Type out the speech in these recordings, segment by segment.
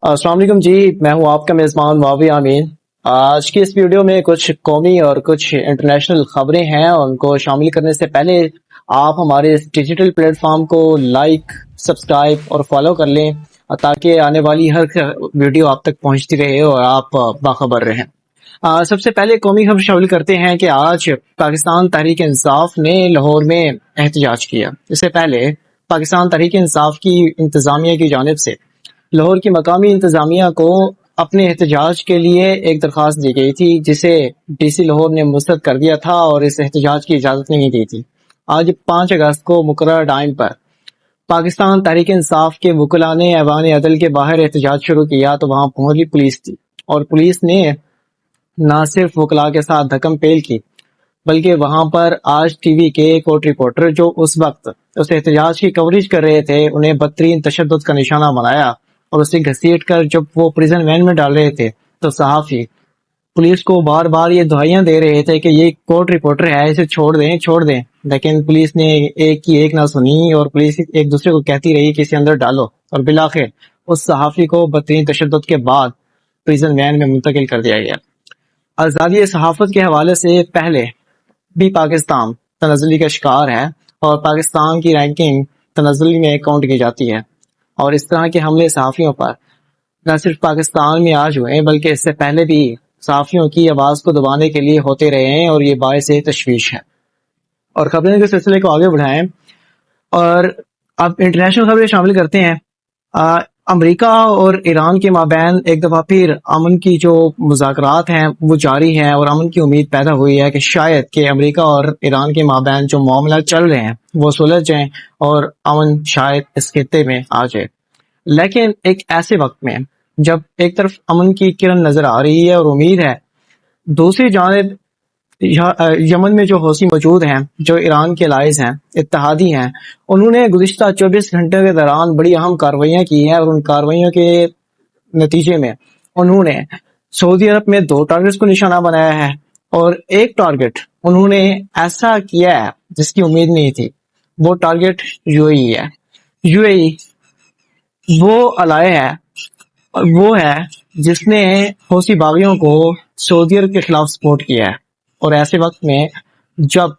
अस्सलाम वालेकुम जी। मैं हूं आपका मेज़बान वावी आमीन। आज की इस वीडियो में कुछ कौमी और कुछ इंटरनेशनल खबरें हैं, उनको शामिल करने से पहले आप हमारे इस डिजिटल प्लेटफॉर्म को लाइक, सब्सक्राइब और फॉलो कर लें ताकि आने वाली हर वीडियो आप तक पहुंचती रहे और आप बाखबर रहें। सबसे पहले कौमी खबर शामिल करते हैं कि आज पाकिस्तान तहरीक इंसाफ ने लाहौर में एहतजाज किया। इससे पहले पाकिस्तान तहरीक इंसाफ की इंतजामिया की जानिब से लाहौर की मकामी इंतजामिया को अपने एहतजाज के लिए एक दरख्वास्त दी गई थी, जिसे DC लाहौर ने मुस्तरद कर दिया था और इस एहतजाज की इजाज़त नहीं दी थी। आज 5 अगस्त को मुकर्रर टाइम पर पाकिस्तान तहरीक इंसाफ के वकला ने ऐवान अदल के बाहर एहतजाज शुरू किया तो वहां पहुंची पुलिस थी, और पुलिस ने न सिर्फ वकला के साथ धक्कम पेल की बल्कि वहां पर आज TV के कोर्ट रिपोर्टर जो उस वक्त उस एहतजाज की कवरेज कर रहे थे उन्हें बदतरीन तशद्दुद का निशाना बनाया और उसे घसीट कर जब वो प्रिजन वैन में डाल रहे थे तो सहाफी पुलिस को बार बार ये दुहाइयां दे रहे थे कि ये कोर्ट रिपोर्टर है, इसे छोड़ दें। लेकिन पुलिस ने एक की एक ना सुनी और पुलिस एक दूसरे को कहती रही कि इसे अंदर डालो, और बिलाखिर उस सहाफी को बदतरीन तशद्दुद के बाद प्रिजन वैन में मुंतकिल कर दिया गया। आज़ादी सहाफत के हवाले से पहले भी पाकिस्तान तनज़्ज़ुली का शिकार है और पाकिस्तान की रैंकिंग तनज़्ज़ुली में काउंट की जाती है, और इस तरह के हमले सहाफ़ियों पर न सिर्फ पाकिस्तान में आज हुए बल्कि इससे पहले भी सहाफ़ियों की आवाज़ को दबाने के लिए होते रहे हैं, और ये बायस तशवीश है। और खबरें के सिलसिले को आगे बढ़ाएं और अब इंटरनेशनल खबरें शामिल करते हैं। अमेरिका और ईरान के माबैन एक दफ़ा फिर अमन की जो मुज़ाकरात हैं वो जारी हैं, और अमन की उम्मीद पैदा हुई है कि शायद कि अमेरिका और ईरान के माबैन जो मामला चल रहे हैं वो सुलझ जाएं और अमन शायद इस खित्ते में आ जाए। लेकिन एक ऐसे वक्त में जब एक तरफ अमन की किरण नजर आ रही है और उम्मीद है, दूसरी जानिब यमन में जो हौसी मौजूद हैं, जो ईरान के लाइज हैं, इत्तेहादी हैं, उन्होंने गुज़िश्ता 24 घंटे के दौरान बड़ी अहम कार्रवाइयाँ की हैं, और उन कार्रवाइयों के नतीजे में उन्होंने सऊदी अरब में 2 टारगेट्स को निशाना बनाया है, और एक टारगेट उन्होंने ऐसा किया है जिसकी उम्मीद नहीं थी। वो टारगेट UAE है। UAE वो अलाय है, वो है जिसने हौसी बागियों को सऊदी अरब के खिलाफ सपोर्ट किया है, और ऐसे वक्त में जब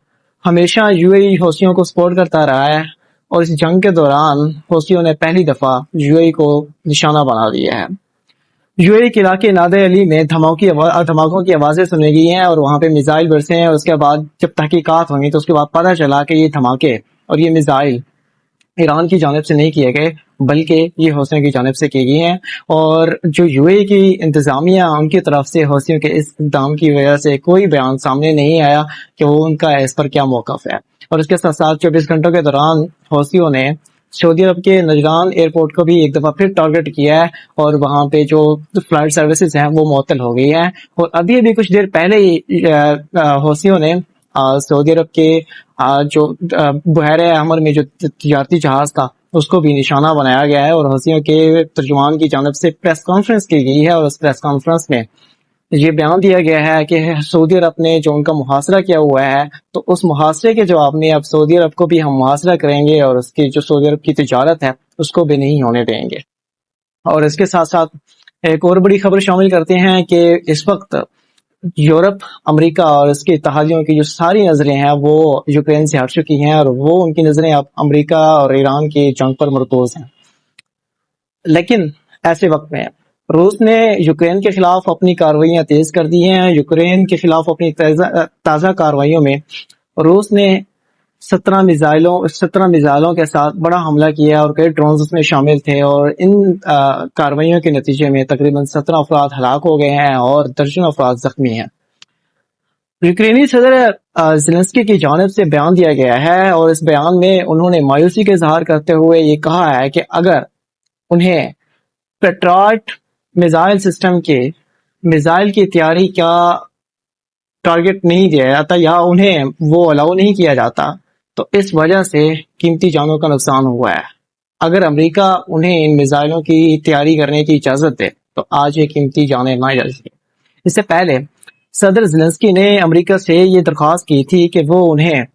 हमेशा UAE हौसियों को सपोर्ट करता रहा है, और इस जंग के दौरान हौसियों ने पहली दफा UAE को निशाना बना दिया है। UAE के इलाके नादे अली में धमाकों की आवाजें सुनी गई हैं, और वहां पे मिसाइल बरसे हैं, और उसके बाद जब तहकीकात हुई तो उसके बाद पता चला कि ये धमाके और ये मिसाइल ईरान की जानिब से नहीं किए गए बल्कि ये हौसियों की जानिब से की गई हैं। और जो UAE की इंतजामिया उनकी तरफ से हौसियों के इस इक़दाम की वजह से कोई बयान सामने नहीं आया कि वो उनका इस पर क्या मौक़िफ़ है। और इसके साथ साथ 24 घंटों के दौरान हौसियों ने सऊदी अरब के नजरान एयरपोर्ट को भी एक दफ़ा फिर टारगेट किया है, और वहाँ पे जो फ्लाइट सर्विसेज हैं वो मुअत्तल हो गई हैं। और अभी कुछ देर पहले ही हौसियों ने सऊदी अरब के जो बहरे अहमर में जो तिजारती जहाज था उसको भी निशाना बनाया गया है, और हौसियों के तर्जुमान की जानिब से प्रेस कॉन्फ्रेंस की गई है, और उस प्रेस कॉन्फ्रेंस में ये बयान दिया गया है कि सऊदी अरब ने जो उनका मुहासरा किया हुआ है तो उस मुहासरे के जवाब में अब सऊदी अरब को भी हम मुहासरा करेंगे, और उसकी जो सऊदी अरब की तिजारत है उसको भी नहीं होने देंगे। और इसके साथ साथ एक और बड़ी खबर शामिल करते हैं कि इस वक्त यूरोप, अमेरिका और इसके इत्तेहादियों की जो सारी नजरें हैं वो यूक्रेन से हट चुकी हैं, और वो उनकी नजरें अब अमेरिका और ईरान की जंग पर मरकूज हैं। लेकिन ऐसे वक्त में रूस ने यूक्रेन के खिलाफ अपनी कार्रवाइयां तेज कर दी हैं। यूक्रेन के खिलाफ अपनी ताज़ा कार्रवाइयों में रूस ने 17 मिसाइलों के साथ बड़ा हमला किया, और कई ड्रोन उसमें शामिल थे, और इन कार्रवाइयों के नतीजे में तकरीबन 17 अफराद हलाक हो गए हैं और दर्जनों अफराद जख्मी हैं। यूक्रेनी सदर ज़ेलेंस्की की जानिब से बयान दिया गया है, और इस बयान में उन्होंने मायूसी का इजहार करते हुए ये कहा है कि अगर उन्हें पेट्रियट मिसाइल सिस्टम के मिसाइल की तैयारी का टारगेट नहीं दिया जाता या उन्हें वो अलाउ नहीं किया जाता तो इस वजह से कीमती जानों का नुकसान हुआ है। अगर अमेरिका उन्हें इन मिसाइलों की तैयारी करने की इजाजत दे तो आज ये कीमती जानें ना जा सकें। इससे पहले सदर ज़ेलेंस्की ने अमेरिका से ये दरख्वास्त की थी कि वो उन्हें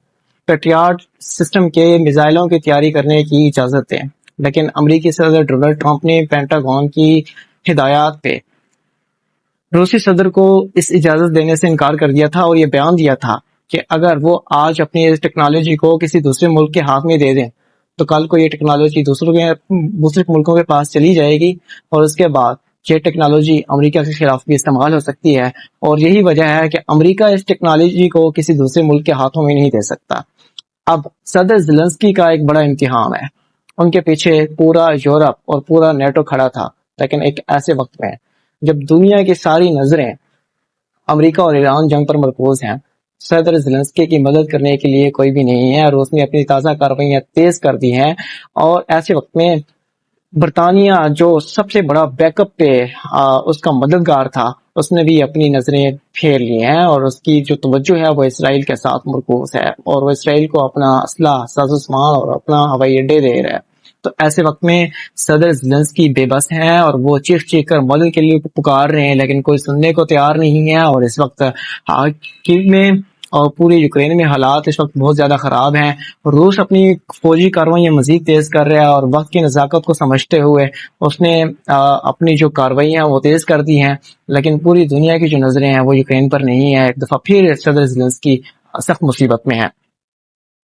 पेट्रियट सिस्टम के मिसाइलों की तैयारी करने की इजाजत दें, लेकिन अमेरिकी सदर डोनाल्ड ट्रंप ने पेंटागन की ہدایات پہ روسی صدر کو اس اجازت دینے سے انکار کر دیا تھا اور یہ بیان دیا تھا کہ اگر وہ آج اپنی اس ٹیکنالوجی کو کسی دوسرے ملک کے ہاتھ میں دے دیں تو کل کو یہ ٹیکنالوجی دوسرے ملکوں کے پاس چلی جائے گی، اور اس کے بعد یہ ٹیکنالوجی امریکہ کے خلاف بھی استعمال ہو سکتی ہے، اور یہی وجہ ہے کہ امریکہ اس ٹیکنالوجی کو کسی دوسرے ملک کے ہاتھوں میں نہیں دے سکتا۔ اب صدر زیلنسکی کا ایک بڑا امتحان ہے، ان کے پیچھے پورا یورپ اور پورا نیٹو کھڑا تھا، لیکن ایک ایسے وقت میں جب دنیا کی ساری نظریں امریکہ اور ایران جنگ پر مرکوز ہیں، صدر زیلنسکی کی مدد کرنے کے لیے کوئی بھی نہیں ہے، اور اس نے اپنی تازہ کارروائیاں تیز کر دی ہیں، اور ایسے وقت میں برطانیہ جو سب سے بڑا بیک اپ پہ اس کا مددگار تھا، اس نے بھی اپنی نظریں پھیر لی ہیں، اور اس کی جو توجہ ہے وہ اسرائیل کے ساتھ مرکوز ہے، اور وہ اسرائیل کو اپنا اسلحہ، سازوسامان اور اپنا ہوائی اڈے دے رہا ہے۔ تو ایسے وقت میں صدر زیلنسکی بے بس ہیں، اور وہ چیخ چیخ کر مدد کے لیے پکار رہے ہیں، لیکن کوئی سننے کو تیار نہیں ہے، اور اس وقت کیو میں اور پوری یوکرین میں حالات اس وقت بہت زیادہ خراب ہیں۔ روس اپنی فوجی کارروائیاں مزید تیز کر رہا ہے، اور وقت کی نزاکت کو سمجھتے ہوئے اس نے اپنی جو کارروائیاں وہ تیز کر دی ہیں، لیکن پوری دنیا کی جو نظریں ہیں وہ یوکرین پر نہیں ہے۔ ایک دفعہ پھر صدر زیلنسکی سخت مصیبت میں ہے۔